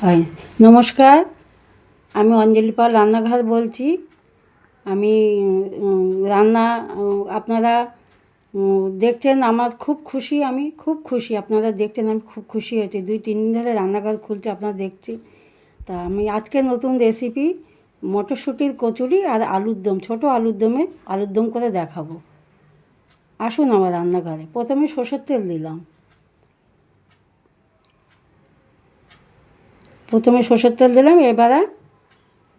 হয়। নমস্কার, আমি অঞ্জলি পাল রান্নাঘর বলছি। আমি রান্না আপনারা দেখছেন, আমার খুব খুশি, আমি খুব খুশি আপনারা দেখছেন, আমি খুব খুশি হয়েছি। 2-3 দিন ধরে রান্নাঘর খুলছে, আপনারা দেখছি। তা আমি আজকে নতুন রেসিপি মটরশুঁটির কচুরি আর আলুর দম, ছোটো আলুর দম করে দেখাবো। আসুন আমার রান্নাঘরে। প্রথমে সরষের তেল দিলাম। এবারে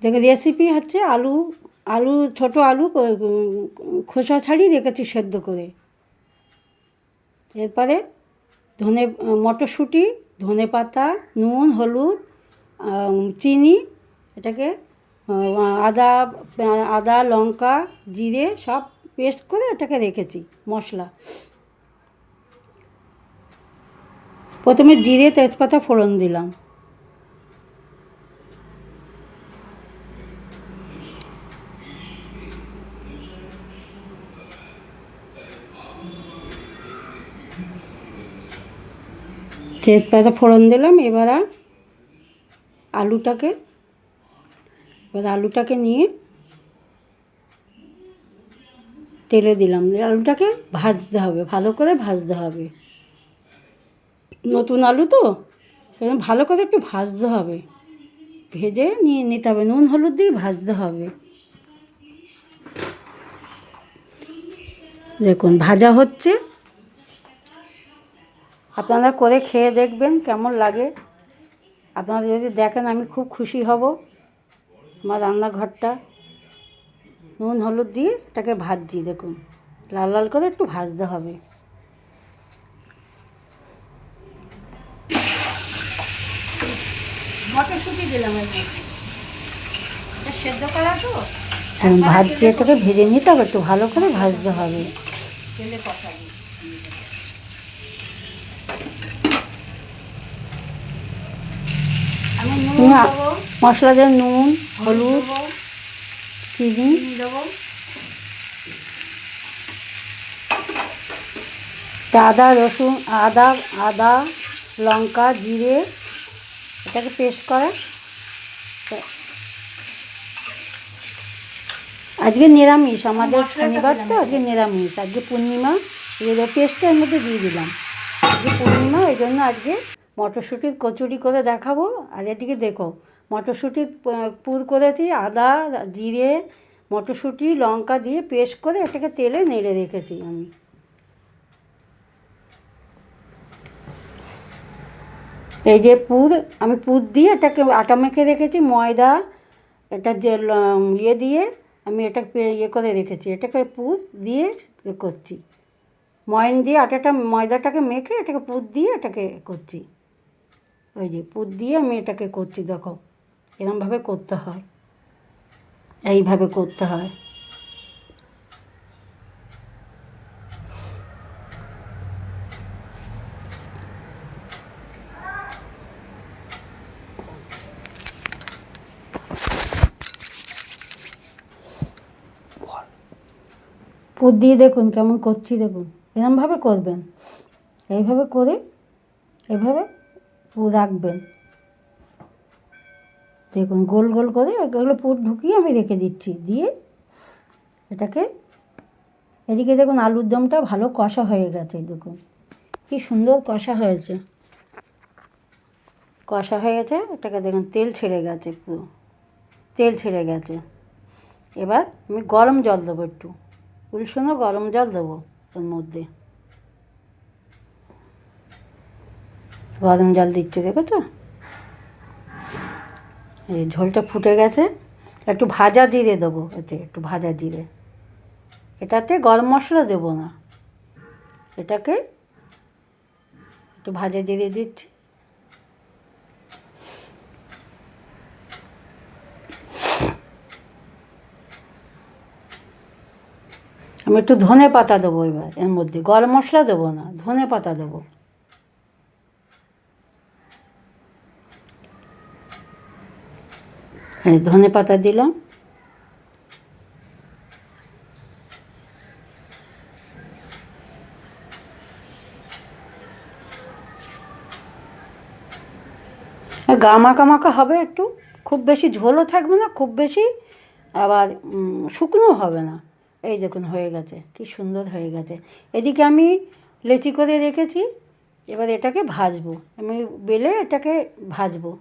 দেখে রেসিপি হচ্ছে ছোটো আলু খোসা ছাড়িয়ে রেখেছি সেদ্ধ করে। এরপরে মটরশুঁটি, ধনেপাতা, নুন, হলুদ, চিনি, এটাকে আদা আদা লঙ্কা জিরে সব পেস্ট করে এটাকে রেখেছি মশলা। প্রথমে জিরে তেজপাতা ফোড়ন দিলাম। তেজপাতা ফোড়ন দিলাম। আলুটাকে নিয়ে তেলে দিলাম। আলুটাকে ভাজতে হবে, ভালো করে ভাজতে হবে। নতুন আলু তো সেজন্য ভালো করে একটু ভাজতে হবে, ভেজে নিয়ে নিতে হবে। নুন হলুদ দিয়ে ভাজতে হবে। দেখুন ভাজা হচ্ছে, আপনারা করে খেয়ে দেখবেন কেমন লাগে। আপনারা যদি দেখেন আমি খুব খুশি হব। আমার রান্নাঘরটা নুন হলুদ দিয়ে এটাকে ভাজছি। দেখুন লাল লাল করে একটু ভাজতে হবে। মটরশুঁটি দিলাম, এটা সেদ্ধ করা তো ভাজছি, এটাকে ভেজে নিতে হবে, একটু ভালো করে ভাজতে হবে। তেলে কষাবো। আমি মশলা দিয়ে নুন হলুদ চিনি দেবো। আদা লঙ্কা জিরে এটাকে পেস্ট করা। আজকে নিরামিষ, আমাদের শনিবার তো, আজকে নিরামিষ, আজকে পূর্ণিমা। পেস্টটা এর মধ্যে দিয়ে দিলাম। আজকে পূর্ণিমা, এই জন্য আজকে মটরশুঁটির কচুরি করে দেখাবো। আর এদিকে দেখো মটরশুঁটির পুর করেছি, আদা জিরে মটরশুঁটি লঙ্কা দিয়ে পেস্ট করে এটাকে তেলে নেড়ে রেখেছি আমি। এই যে আমি পুর দিয়ে এটাকে আটা মেখে রেখেছি, ময়দা এটা যে দিয়ে আমি এটা করে রেখেছি। এটাকে পুর দিয়ে করছি, ময়ন দিয়ে ময়দাটাকে মেখে এটাকে পুর দিয়ে এটাকে করছি। ওই যে পুর দিয়ে আমি এটাকে করছি, দেখো এরমভাবে করতে হয়, এইভাবে করতে হয়। পুর দিয়ে দেখুন কেমন করছি, দেখুন এরমভাবে করবেন, এইভাবে করে এইভাবে পুর রাখবেন। দেখুন গোল গোল করে এগুলো পুর ঢুকিয়ে আমি রেখে দিচ্ছি। দিয়ে এটাকে এদিকে দেখুন আলুর দমটা ভালো কষা হয়ে গেছে। দেখুন কি সুন্দর কষা হয়েছে, এটাকে দেখুন তেল ছেড়ে গেছে, পুরো তেল ছেড়ে গেছে। এবার আমি গরম জল দেবো, একটু উষ্ণ গরম জল দেবো ওর মধ্যে। গরম জল দিচ্ছে, দেখো তো এই ঝোলটা ফুটে গেছে। একটু ভাজা জিরে দেবো, একটু ভাজা জিরে। এটাতে গরম মশলা দেবো না, এটাকে একটু ভাজা জিরে দিচ্ছি। আমি একটু ধনে পাতা দেবো এবার এর মধ্যে, গরম মশলা দেবো না, ধনে পাতা দেবো। এই ধনে পাতা দিলাম। গা মাখা মাখা হবে, একটু খুব বেশি ঝোলও থাকবে না, খুব বেশি আবার শুকনো হবে না। এই দেখুন হয়ে গেছে, কি সুন্দর হয়ে গেছে। এদিকে আমি লেচি করে রেখেছি, এবার এটাকে ভাজবো, আমি বেলে এটাকে ভাজবো।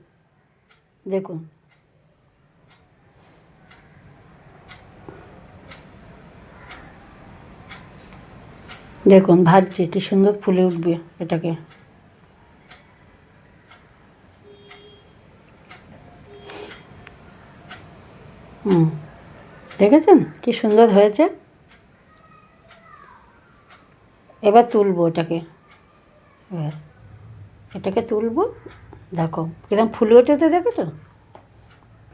দেখুন দেখুন ভাজছে, কি সুন্দর ফুলে উঠবে এটাকে। হুম, দেখেছেন কি সুন্দর হয়েছে। এবার তুলবো এটাকে, এবার এটাকে তুলবো। দেখো কিরকম ফুলে উঠেছে, দেখেছো?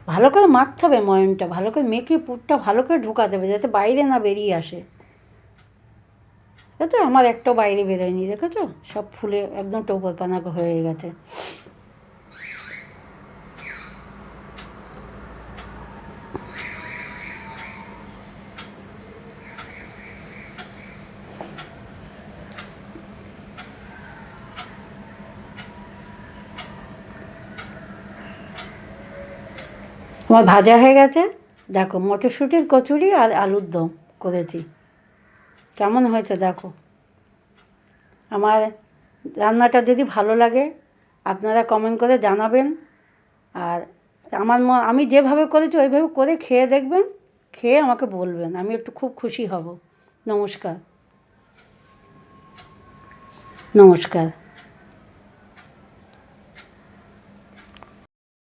ভালো করে মাখতে হবে ময়নটা, ভালো করে মেখে পুরটা ভালো করে ঢোকাতে হবে যাতে বাইরে না বেরিয়ে আসে। দেখেছো আমার একটাও বাইরে বেরোয়নি, দেখেছো? সব ফুলে একদম টোপর পানা হয়ে গেছে। আমার ভাজা হয়ে গেছে। দেখো মটরশুঁটির কচুরি আর আলুর দম করেছি, কেমন হয়েছে দেখো। আমার রান্নাটা যদি ভালো লাগে আপনারা কমেন্ট করে জানাবেন। আর আমি যেভাবে করেছি ওইভাবে করে খেয়ে দেখবেন, খেয়ে আমাকে বলবেন, আমি একটু খুব খুশি হব। নমস্কার। নমস্কার।